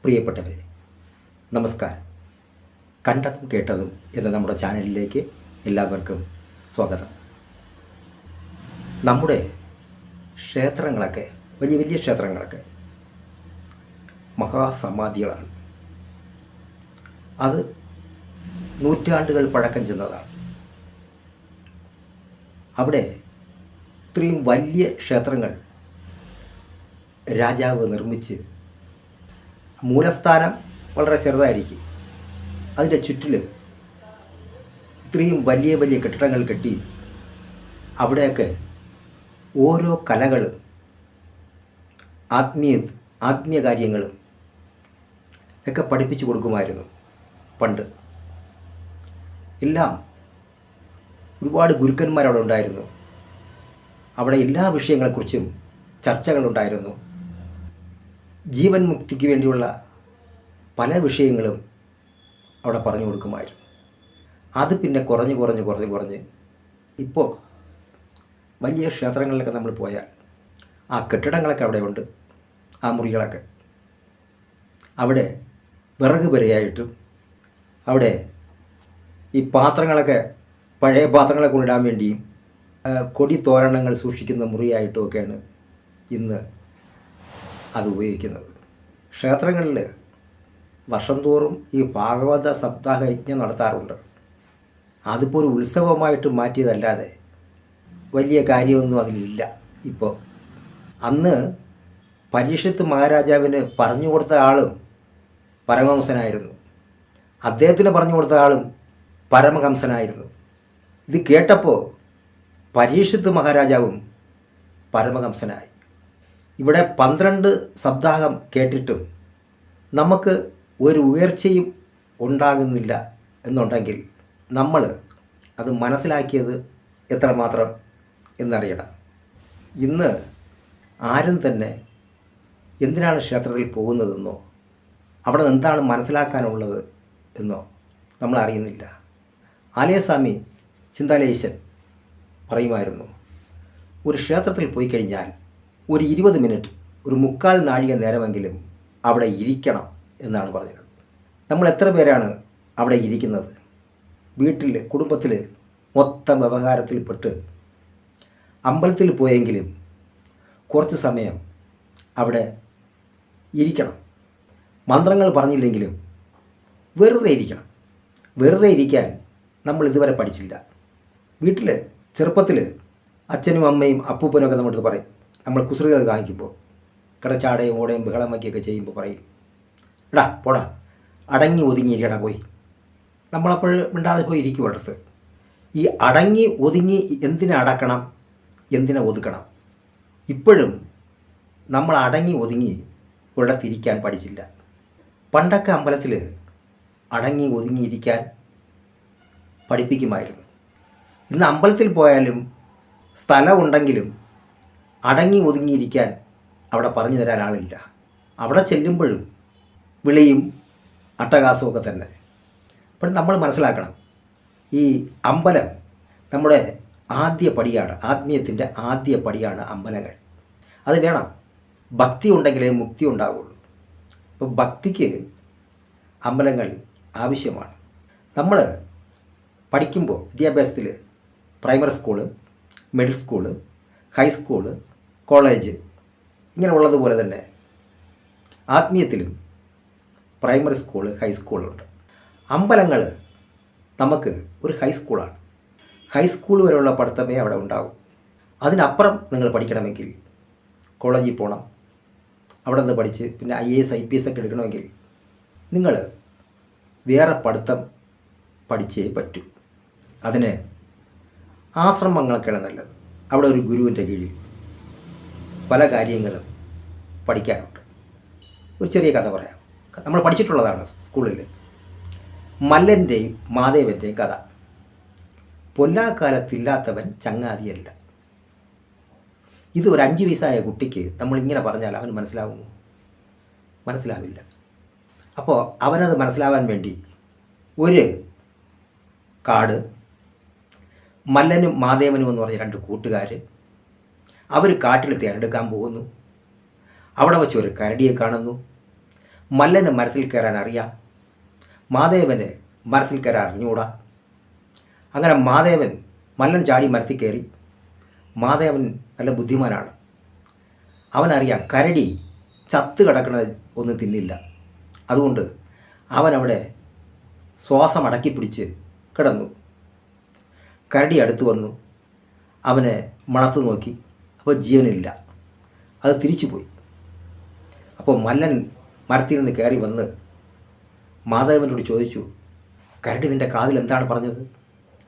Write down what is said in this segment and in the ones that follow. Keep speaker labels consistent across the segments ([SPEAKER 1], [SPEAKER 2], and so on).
[SPEAKER 1] പ്രിയപ്പെട്ടവരെ, നമസ്കാരം. കണ്ടതും കേട്ടതും എന്ന നമ്മുടെ ചാനലിലേക്ക് എല്ലാവർക്കും സ്വാഗതം. നമ്മുടെ ക്ഷേത്രങ്ങളൊക്കെ വലിയ വലിയ ക്ഷേത്രങ്ങളൊക്കെ മഹാസമാധികളാണ്. അത് നൂറ്റാണ്ടുകൾ പഴക്കം ചെന്നതാണ്. അവിടെ ഇത്രയും വലിയ ക്ഷേത്രങ്ങൾ രാജാവ് നിർമ്മിച്ച് മൂലസ്ഥാനം വളരെ ചെറുതായിരിക്കും, അതിൻ്റെ ചുറ്റിലും ഇത്രയും വലിയ വലിയ കെട്ടിടങ്ങൾ കെട്ടി അവിടെയൊക്കെ ഓരോ കലകളും ആത്മീയ കാര്യങ്ങളും ഒക്കെ പഠിപ്പിച്ചു കൊടുക്കുമായിരുന്നു പണ്ട്. എല്ലാം ഒരുപാട് ഗുരുക്കന്മാരവിടെ ഉണ്ടായിരുന്നു. അവിടെ എല്ലാ വിഷയങ്ങളെക്കുറിച്ചും ചർച്ചകളുണ്ടായിരുന്നു. ജീവൻ മുക്തിക്ക് വേണ്ടിയുള്ള പല വിഷയങ്ങളും അവിടെ പറഞ്ഞു കൊടുക്കുമായിരുന്നു. അത് പിന്നെ കുറഞ്ഞ് ഇപ്പോൾ വലിയ ക്ഷേത്രങ്ങളിലൊക്കെ നമ്മൾ പോയാൽ ആ കെട്ടിടങ്ങളൊക്കെ അവിടെ ഉണ്ട്. ആ മുറികളൊക്കെ അവിടെ വിറക് വരെയായിട്ടും അവിടെ ഈ പാത്രങ്ങളൊക്കെ പഴയ പാത്രങ്ങളെ കൊണ്ടിടാൻ വേണ്ടിയും കൊടി തോരണങ്ങൾ സൂക്ഷിക്കുന്ന മുറിയായിട്ടും ഒക്കെയാണ് ഇന്ന് അത് ഉപയോഗിക്കുന്നത്. ക്ഷേത്രങ്ങളിൽ വർഷം തോറും ഈ ഭാഗവത സപ്താഹ യജ്ഞം നടത്താറുണ്ട്. അതിപ്പോൾ ഒരു ഉത്സവമായിട്ട് മാറ്റിയതല്ലാതെ വലിയ കാര്യമൊന്നും അതിലില്ല. ഇപ്പോൾ അന്ന് പരീക്ഷത്ത് മഹാരാജാവിന് പറഞ്ഞു കൊടുത്ത ആളും പരമഹംസനായിരുന്നു, അദ്ദേഹത്തിന് പറഞ്ഞു കൊടുത്ത ആളും പരമഹംസനായിരുന്നു. ഇത് കേട്ടപ്പോൾ പരീക്ഷത്ത് മഹാരാജാവും പരമഹംസനായി. ഇവിടെ 12 സപ്താഹം കേട്ടിട്ടും നമുക്ക് ഒരു ഉയർച്ചയും ഉണ്ടാകുന്നില്ല എന്നുണ്ടെങ്കിൽ നമ്മൾ അത് മനസ്സിലാക്കിയത് എത്രമാത്രം എന്നറിയണം. ഇന്ന് ആരും തന്നെ എന്തിനാണ് ക്ഷേത്രത്തിൽ പോകുന്നതെന്നോ അവിടെ എന്താണ് മനസ്സിലാക്കാനുള്ളത് എന്നോ നമ്മൾ അറിയുന്നില്ല. ആലയസ്വാമി ചിന്താലേശൻ പറയുമായിരുന്നു, ഒരു ക്ഷേത്രത്തിൽ പോയി കഴിഞ്ഞാൽ ഒരു 20 മിനിറ്റ്, ഒരു 3/4 നാഴിക നേരമെങ്കിലും അവിടെ ഇരിക്കണം എന്നാണ് പറഞ്ഞത്. നമ്മൾ എത്ര പേരാണ് അവിടെ ഇരിക്കുന്നത്? വീട്ടിൽ കുടുംബത്തിൽ മൊത്തം വ്യവഹാരത്തിൽപ്പെട്ട് അമ്പലത്തിൽ പോയെങ്കിലും കുറച്ച് സമയം അവിടെ ഇരിക്കണം. മന്ത്രങ്ങൾ പറഞ്ഞില്ലെങ്കിലും വെറുതെ ഇരിക്കണം. വെറുതെ ഇരിക്കാൻ നമ്മൾ ഇതുവരെ പഠിച്ചില്ല. വീട്ടിൽ ചെറുപ്പത്തിൽ അച്ഛനും അമ്മയും അപ്പൂപ്പനൊക്കെ നമ്മുടെ അടുത്ത് പറയും, നമ്മൾ കുസൃതികൾ കാണിക്കുമ്പോൾ കിടച്ചാടയും ഓടയും ബഹളം വയ്ക്കുകയൊക്കെ ചെയ്യുമ്പോൾ പറയും, എടാ പോടാ, അടങ്ങി ഒതുങ്ങിയിരിക്കടാ പോയി. നമ്മളപ്പോൾ മിണ്ടാതെ പോയി ഇരിക്കും അടുത്ത്. ഈ അടങ്ങി ഒതുങ്ങി എന്തിനെ അടക്കണം, എന്തിനെ ഒതുക്കണം? ഇപ്പോഴും നമ്മൾ അടങ്ങി ഒതുങ്ങി ഒരിടത്തിരിക്കാൻ പഠിച്ചില്ല. പണ്ടൊക്കെ അമ്പലത്തിൽ അടങ്ങി ഒതുങ്ങിയിരിക്കാൻ പഠിപ്പിക്കുമായിരുന്നു. ഇന്ന് അമ്പലത്തിൽ പോയാലും സ്ഥലമുണ്ടെങ്കിലും അടങ്ങി ഒതുങ്ങിയിരിക്കാൻ അവിടെ പറഞ്ഞു തരാൻ ആളില്ല. അവിടെ ചെല്ലുമ്പോഴും വിളിയും അട്ടഹാസമൊക്കെ തന്നെ. അപ്പോൾ നമ്മൾ മനസ്സിലാക്കണം, ഈ അമ്പലം നമ്മുടെ ആദ്യ പടിയാണ്, ആത്മീയത്തിൻ്റെ ആദ്യ പടിയാണ് അമ്പലങ്ങൾ. അത് വേണം. ഭക്തി ഉണ്ടെങ്കിലേ മുക്തി ഉണ്ടാവുള്ളൂ. അപ്പോൾ ഭക്തിക്ക് അമ്പലങ്ങൾ ആവശ്യമാണ്. നമ്മൾ പഠിക്കുമ്പോൾ വിദ്യാഭ്യാസത്തിൽ primary school, middle school, high school, college ഇങ്ങനെ ഉള്ളതുപോലെ തന്നെ ആത്മീയത്തിലും പ്രൈമറി സ്കൂള്, ഹൈസ്കൂളുണ്ട്. അമ്പലങ്ങൾ നമുക്ക് ഒരു ഹൈസ്കൂളാണ്. ഹൈസ്കൂൾ വരെയുള്ള പഠിത്തമേ അവിടെ ഉണ്ടാവും. അതിനപ്പുറം നിങ്ങൾ പഠിക്കണമെങ്കിൽ കോളേജിൽ പോകണം. അവിടെ നിന്ന് പഠിച്ച് പിന്നെ IAS IPS ഒക്കെ എടുക്കണമെങ്കിൽ നിങ്ങൾ വേറെ പഠിത്തം പഠിച്ചേ പറ്റൂ. അതിന് ആശ്രമങ്ങളൊക്കെയാണ് നല്ലത്. അവിടെ ഒരു ഗുരുവിൻ്റെ കീഴിൽ പല കാര്യങ്ങളും പഠിക്കാനുണ്ട്. ഒരു ചെറിയ കഥ പറയാം. നമ്മൾ പഠിച്ചിട്ടുള്ളതാണ് സ്കൂളിൽ. മല്ലൻ്റെയും മാധവൻ്റെയും കഥ. പൊല്ലാക്കാലത്തില്ലാത്തവൻ ചങ്ങാതിയല്ല. ഇത് ഒരു 5 വയസ്സായ കുട്ടിക്ക് നമ്മളിങ്ങനെ പറഞ്ഞാൽ അവന് മനസ്സിലാവുമോ? മനസ്സിലാവില്ല. അപ്പോൾ അവനത് മനസ്സിലാവാൻ വേണ്ടി ഒരു കാട്, മല്ലനും മാധവനും എന്ന് പറഞ്ഞ 2 കൂട്ടുകാർ, അവർ കാട്ടിൽ തേരെടുക്കാൻ പോകുന്നു. അവിടെ വെച്ച് ഒരു കരടിയെ കാണുന്നു. മല്ലന് മരത്തിൽ കയറാൻ അറിയാം, മാധവന് മരത്തിൽ കയറാൻ അറിഞ്ഞുകൂടാ. അങ്ങനെ മല്ലൻ ചാടി മരത്തിൽ കയറി. മാധവൻ നല്ല ബുദ്ധിമാനാണ്. അവനറിയാം കരടി ചത്ത് കിടക്കുന്നത് ഒന്നും തിന്നില്ല. അതുകൊണ്ട് അവനവിടെ ശ്വാസം അടക്കി പിടിച്ച് കിടന്നു. കരടി അടുത്ത് വന്നു. അവനെ മണത്ത് നോക്കി. അപ്പോൾ ജീവനില്ല. അത് തിരിച്ചു പോയി. അപ്പോൾ മല്ലൻ മരത്തിൽ നിന്ന് കയറി വന്ന് മാധവനോട് ചോദിച്ചു, കരടി നിൻ്റെ കാതിൽ എന്താണ് പറഞ്ഞത്?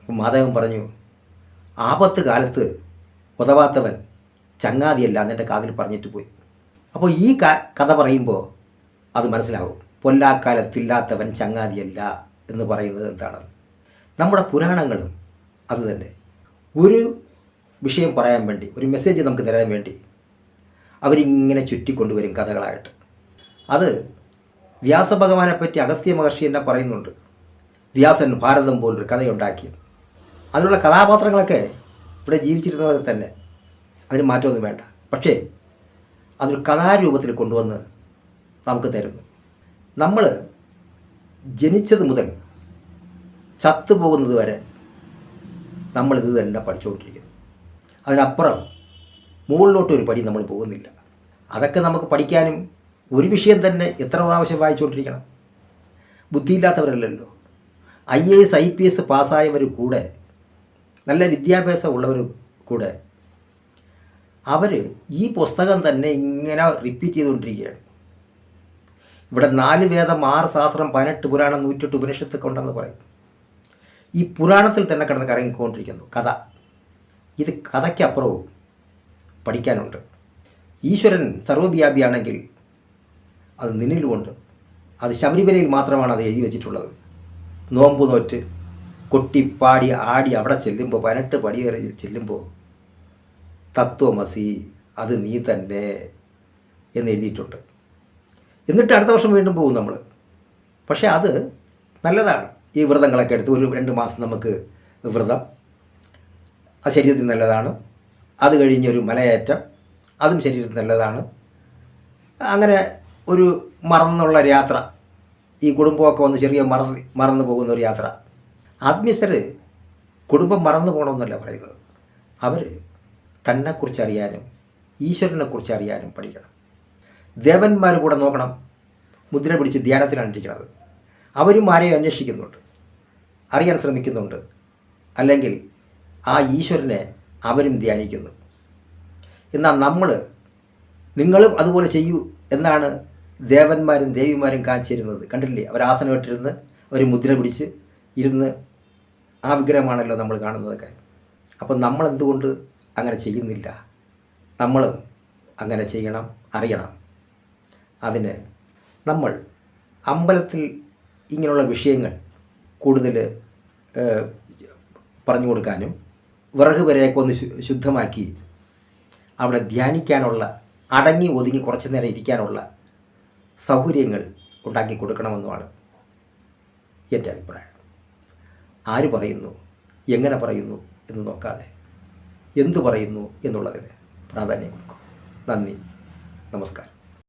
[SPEAKER 1] അപ്പോൾ മാധവൻ പറഞ്ഞു, ആപത്ത് കാലത്ത് ഉതവാത്തവൻ ചങ്ങാതിയല്ല എന്നെ കാതിൽ പറഞ്ഞിട്ട് പോയി. അപ്പോൾ ഈ കഥ പറയുമ്പോൾ അത് മനസ്സിലാവും. പൊല്ലാക്കാലത്തില്ലാത്തവൻ ചങ്ങാതിയല്ല എന്ന് പറയുന്നത് എന്താണ്? നമ്മുടെ പുരാണങ്ങളും അത് തന്നെ. ഒരു വിഷയം പറയാൻ വേണ്ടി, ഒരു മെസ്സേജ് നമുക്ക് തരാൻ വേണ്ടി അവരിങ്ങനെ ചുറ്റിക്കൊണ്ടുവരും കഥകളായിട്ട്. അത് വ്യാസഭഗവാനെ പറ്റി അഗസ്ത്യ മഹർഷി എന്നെ പറയുന്നുണ്ട്. വ്യാസൻ ഭാരതം പോലൊരു കഥയുണ്ടാക്കി. അതിലുള്ള കഥാപാത്രങ്ങളൊക്കെ ഇവിടെ ജീവിച്ചിരുന്നവരെ തന്നെ, അതിന് മാറ്റമൊന്നും വേണ്ട. പക്ഷേ അതൊരു കഥാരൂപത്തിൽ കൊണ്ടുവന്ന് നമുക്ക് തരുന്നു. നമ്മൾ ജനിച്ചത് മുതൽ ചത്തുപോകുന്നത് വരെ നമ്മളിത് തന്നെ പഠിച്ചുകൊണ്ടിരിക്കുന്നു. അതിനപ്പുറം മുകളിലോട്ടൊരു പടി നമ്മൾ പോകുന്നില്ല. അതൊക്കെ നമുക്ക് പഠിക്കാനും ഒരു വിഷയം തന്നെ എത്ര പ്രാവശ്യം വായിച്ചുകൊണ്ടിരിക്കണം? ബുദ്ധിയില്ലാത്തവരല്ലല്ലോ. IAS IPS പാസ്സായവർ കൂടെ, നല്ല വിദ്യാഭ്യാസം ഉള്ളവർ കൂടെ, അവർ ഈ പുസ്തകം തന്നെ ഇങ്ങനെ റിപ്പീറ്റ് ചെയ്തുകൊണ്ടിരിക്കുകയാണ്. ഇവിടെ 4 വേദം, 6 ശാസ്ത്രം, 18 പുരാണം, 108 ഉപനിഷത്തൊക്കെ ഉണ്ടെന്ന് പറയും. ഈ പുരാണത്തിൽ തന്നെ കിടന്ന് കറങ്ങിക്കൊണ്ടിരിക്കുന്നു കഥ. ഇത് കഥയ്ക്കപ്പുറവും പഠിക്കാനുണ്ട്. ഈശ്വരൻ സർവ്വവ്യാപിയാണെങ്കിൽ അത് നിന്നിലുമുണ്ട്. അത് ശബരിമലയിൽ മാത്രമാണ് അത് എഴുതി വച്ചിട്ടുള്ളത്. നോമ്പ് നോറ്റ് കൊട്ടിപ്പാടി ആടി അവിടെ ചെല്ലുമ്പോൾ, 18 പടിയേറി ചെല്ലുമ്പോൾ തത്വമസി അത് നീ തന്നെ എന്ന് എഴുതിയിട്ടുണ്ട്. എന്നിട്ട് അടുത്ത വർഷം വീണ്ടും പോകും നമ്മൾ. പക്ഷേ അത് നല്ലതാണ്. ഈ വ്രതങ്ങളൊക്കെ എടുത്ത് ഒരു 2 മാസം നമുക്ക് വ്രതം, അത് ശരീരത്തിന് നല്ലതാണ്. അത് കഴിഞ്ഞൊരു മലയേറ്റം, അതും ശരീരത്തിന് നല്ലതാണ്. അങ്ങനെ ഒരു മറന്നുള്ള യാത്ര, ഈ കുടുംബമൊക്കെ വന്ന് ചെറിയ മറന്നു പോകുന്ന ഒരു യാത്ര. ആത്മീയസ്ഥർ കുടുംബം മറന്നു പോകണമെന്നല്ല പറയുന്നത്. അവർ തന്നെക്കുറിച്ച് അറിയാനും ഈശ്വരനെക്കുറിച്ച് അറിയാനും പഠിക്കണം. ദേവന്മാർ കൂടെ നോക്കണം, മുദ്ര പിടിച്ച് ധ്യാനത്തിലാണ് ഇരിക്കുന്നത്. അവരും ആരെയും അന്വേഷിക്കുന്നുണ്ട്, അറിയാൻ ശ്രമിക്കുന്നുണ്ട്. അല്ലെങ്കിൽ ആ ഈശ്വരനെ അവരും ധ്യാനിക്കുന്നു. എന്നാൽ നിങ്ങളും അതുപോലെ ചെയ്യൂ എന്നാണ് ദേവന്മാരും ദേവിമാരും കാണിച്ചിരുന്നത്. കണ്ടില്ലേ? അവർ ആസനമിട്ടിരുന്ന് അവർ മുദ്ര പിടിച്ച് ഇരുന്ന് ആ വിഗ്രഹമാണല്ലോ നമ്മൾ കാണുന്നതൊക്കെ. അപ്പം നമ്മളെന്തുകൊണ്ട് അങ്ങനെ ചെയ്യുന്നില്ല? നമ്മളും അങ്ങനെ ചെയ്യണം, അറിയണം. അതിന് നമ്മൾ അമ്പലത്തിൽ ഇങ്ങനെയുള്ള വിഷയങ്ങൾ കൂടുതൽ പറഞ്ഞു കൊടുക്കാനും, വിറക് വരെയൊക്കെ ഒന്ന് ശുദ്ധമാക്കി അവിടെ ധ്യാനിക്കാനുള്ള, അടങ്ങി ഒതുങ്ങി കുറച്ച് നേരം ഇരിക്കാനുള്ള സൗകര്യങ്ങൾ ഉണ്ടാക്കി കൊടുക്കണമെന്നുമാണ് എൻ്റെ അഭിപ്രായം. ആര് പറയുന്നു, എങ്ങനെ പറയുന്നു എന്ന് നോക്കാതെ എന്തു പറയുന്നു എന്നുള്ളതിന് പ്രാധാന്യം കൊടുക്കും. നന്ദി, നമസ്കാരം.